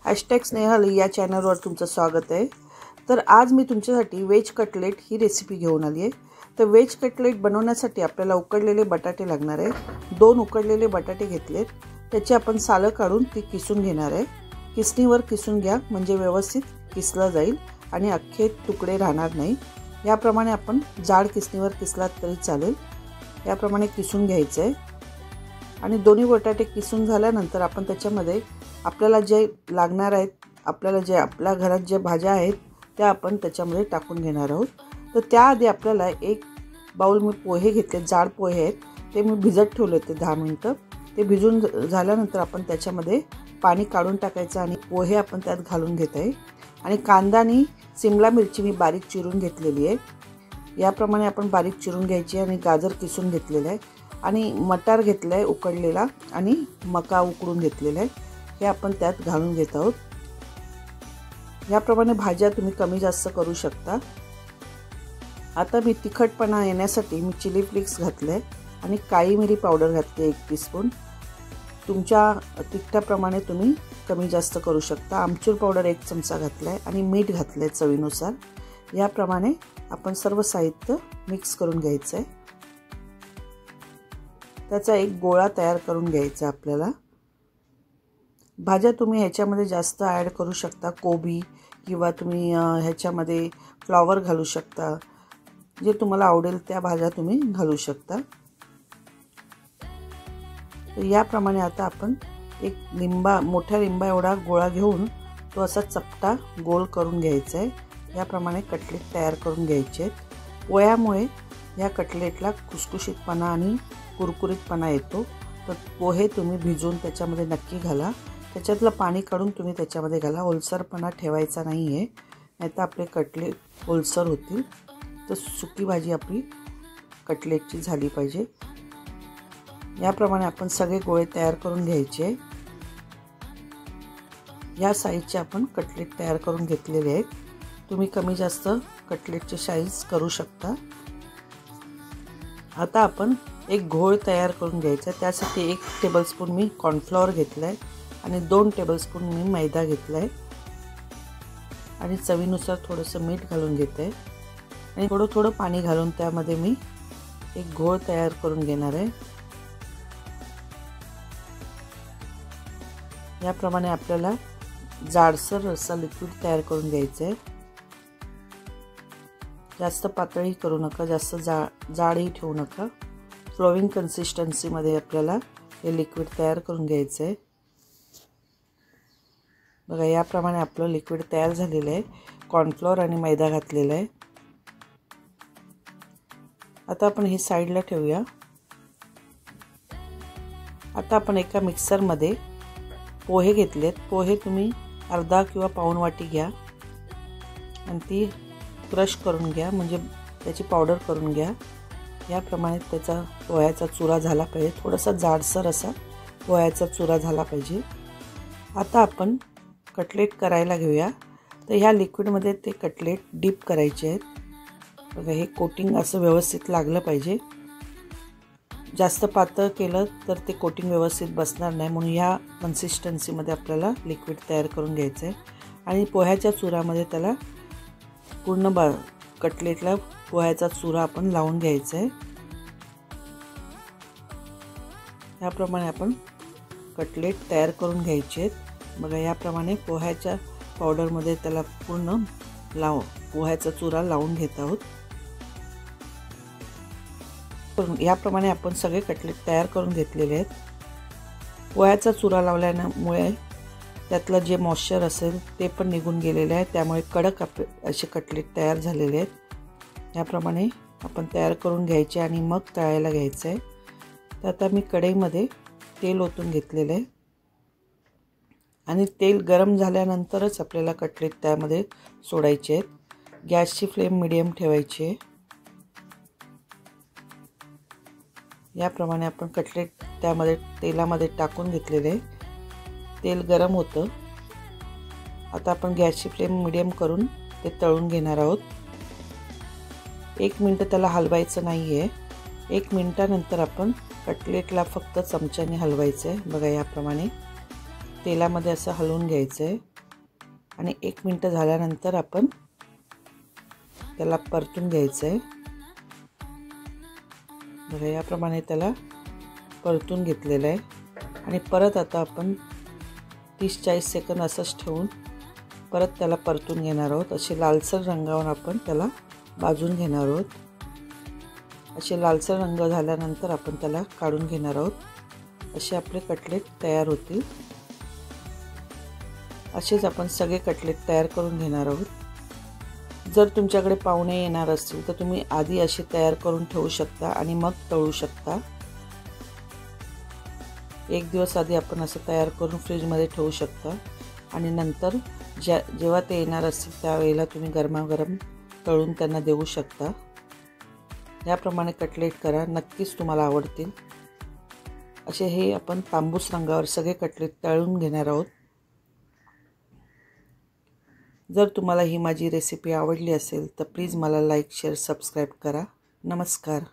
#स्नेहल या चॅनलवर तुमचं स्वागत आहे। तर आज मी तुमच्यासाठी वेज कटलेट ही रेसिपी घेऊन आली आहे। तर वेज कटलेट बनवण्यासाठी आपल्याला उकडलेले बटाटे लागणार आहे। 2 उकडलेले बटाटे घेतलेत, त्याची आपण सालं काढून ती किसून घेणार आहे। किसणीवर किसून घ्या म्हणजे व्यवस्थित किसलं जाईल आणि अख्खे तुकडे राहणार नाही। याप्रमाणे आपण जाड किसणीवर किसलात तरी चालेल। याप्रमाणे किसून घ्यायचं आहे आणि दोन्ही बटाटे किसून झाल्यानंतर आपण त्याच्यामध्ये आपल्याला जे लागणार आहेत, आपल्या घरात जे भाज्या आहेत त्या आपण त्याच्यामध्ये टाकून घेणार आहोत। तर त्याआधी आपल्याला एक बाउल मी पोहे घेतले, जाड पोहे आहेत, ते मी भिजत ठेवले होते 10 मिनिटं। ते भिजून झाल्यानंतर आपण त्याच्यामध्ये पाणी काढून टाकायचं आणि पोहे आपण त्यात घालून घेत आहे। आणि कांदा आणि शिमला मिरची मी बारीक चिरून घेतलेली आहे। याप्रमाणे आपण बारीक चिरून घ्यायची आणि गाजर किसून घेतलेलं आहे आणि मटार घेतलं आहे उकडलेला आणि मका उकडून घेतलेला आहे, हे आपण त्यात घालून घेत आहोत। याप्रमाणे भाज्या तुम्ही कमी जास्त करू शकता। आता मी तिखटपणा येण्यासाठी मी चिली फ्लेक्स घातले आणि काळी मिरी पावडर घातली 1 टीस्पून। तुमच्या तिखटाप्रमाणे तुम्ही कमी जास्त करू शकता। आमचूर पावडर 1 चमचा घातलाय आणि मीठ घातले चवीनुसार। याप्रमाणे आपण सर्व साहित्य मिक्स करून घ्यायचं आहे। त्याचा एक गोळा तयार करून घ्यायचा आपल्याला। भाज्या तुम्ही ह्याच्यामध्ये जास्त ॲड करू शकता, कोबी किंवा तुम्ही ह्याच्यामध्ये फ्लॉवर घालू शकता, जे तुम्हाला आवडेल त्या भाज्या तुम्ही घालू शकता। तर याप्रमाणे आता आपण एक मोठ्या लिंबा एवढा गोळा घेऊन तो असा चपटा गोल करून घ्यायचा आहे। याप्रमाणे कटलेट तयार करून घ्यायचे आहेत। पोह्यामुळे या कटलेटला खुसखुशीतपणा आणि कुरकुरीतपणा येतो। तर पोहे तुम्ही भिजवून त्याच्यामध्ये नक्की घाला, त्याच्यातलं पाणी काढून तुम्ही त्याच्यामध्ये घाला। ओलसरपणा ठेवायचा नाही आहे, नाहीतर आपले कटलेट ओलसर होतील। तर सुकी भाजी आपली कटलेटची झाली पाहिजे। याप्रमाणे आपण सगळे गोळे तयार करून घ्यायचे। या साईजचे आपण कटलेट तयार करून घेतलेले आहेत। तुम्ही कमी जास्त कटलेटची साईज करू शकता। आता आपण एक घोळ तयार करून घ्यायचा। त्यासाठी 1 टेबलस्पून मी कॉर्नफ्लॉवर घेतला आहे आणि 2 टेबलस्पून मी मैदा घेतला आहे आणि चवीनुसार थोडंसं मीठ घालून घेते आणि थोडं पाणी घालून त्यामध्ये मी एक घोळ तयार करून घेणार आहे। याप्रमाणे आपल्याला जाडसर असा लिक्विड तयार करून घ्यायचं आहे। जास्त पातळही करू नका, जास्त जाडही ठेवू नका। फ्लोविंग कन्सिस्टन्सीमध्ये आपल्याला हे लिक्विड तयार करून घ्यायचं आहे। बघा, याप्रमाणे आपलं लिक्विड तयार झालेलं आहे। कॉर्नफ्लोअर आणि मैदा घातलेला आहे। आता आपण हे साईडला ठेवूया। आता आपण एका मिक्सरमध्ये पोहे घेतलेत। पोहे तुम्ही अर्धा किंवा पाऊण वाटी घ्या आणि ती क्रश करून घ्या, म्हणजे त्याची पावडर करून घ्या। याप्रमाणे त्याचा पोह्याचा चुरा झाला पाहिजे, थोडासा जाडसर असा पोह्याचा चुरा झाला पाहिजे। आता आपण कटलेट करायला घेऊया। तर ह्या लिक्विडमध्ये ते कटलेट डीप करायचे आहेत। बघा, हे कोटिंग असं व्यवस्थित लागलं पाहिजे। जास्त पातळ केलं तर ते कोटिंग व्यवस्थित बसणार नाही, म्हणून ह्या कन्सिस्टन्सीमध्ये आपल्याला लिक्विड तयार करून घ्यायचं आहे आणि पोह्याच्या चुरामध्ये त्याला पूर्ण कटलेटला पोह्याचा चुरा आपण लावून घ्यायचा आहे। याप्रमाणे आपण कटलेट तयार करून घ्यायचे आहेत। बघा, याप्रमाणे पोह्याच्या पावडरमध्ये त्याला पूर्ण पोह्याचा चुरा लावून घेत आहोत। याप्रमाणे आपण सगळे कटलेट तयार करून घेतलेले आहेत। पोह्याचा चुरा लावल्यामुळे त्यातलं जे मॉइश्चर असेल ते पण निघून गेलेले आहे, त्यामुळे कडक असे कटलेट तयार झालेले आहेत। याप्रमाणे आपण तयार करून घ्यायचे आणि मग तळायला घ्यायचं आहे। तर आता मी कढईमध्ये तेल ओतून घेतलेलं आहे आणि तेल गरम झाल्यानंतरच आपल्याला कटलेट त्यामध्ये सोडायचे आहेत। गॅसची फ्लेम मीडियम ठेवायची आहे। याप्रमाणे आपण कटलेट त्यामध्ये तेलामध्ये टाकून घेतलेले आहे। तेल गरम होतं। आता आपण गॅसची फ्लेम मीडियम करून ते तळून घेणार आहोत। 1 मिनिट त्याला हलवायचं नाही आहे। 1 मिनिटानंतर आपण कटलेटला फक्त चमच्याने हलवायचं आहे। बघा, याप्रमाणे तेलामध्ये असं हलवून घ्यायचं आहे। आणि 1 मिनिट झाल्यानंतर आपण त्याला परतून घ्यायचं आहे। बघा याप्रमाणे त्याला परतून घेतलेलं आहे आणि परत आता आपण 30-40 सेकंद असंच ठेवून परत त्याला परतून घेणार आहोत। असे लालसर रंगावर आपण त्याला भाजून घेणार आहोत। असे लालसर रंग झाल्यानंतर आपण त्याला काढून घेणार आहोत। असे आपले कटलेट तयार होतील। असेच आपण सगळे कटलेट तयार करून घेणार आहोत। जर तुमच्याकडे पाहुणे येणार असतील तर तुम्ही आधी असे तयार करून ठेवू शकता आणि मग तळू शकता। एक दिवस आधी आपण असं तयार करून फ्रीजमध्ये ठेवू शकता आणि नंतर जेव्हा ते येणार असतील त्यावेळेला तुम्ही गरमागरम तळून त्यांना देऊ शकता। याप्रमाणे कटलेट करा, नक्कीच तुम्हाला आवडतील। असे हे आपण तांबूस रंगावर सगळे कटलेट तळून घेणार आहोत। जर तुम्हाला ही माझी रेसिपी आवडली असेल तर प्लीज मला लाईक, शेअर, सबस्क्राईब करा। नमस्कार।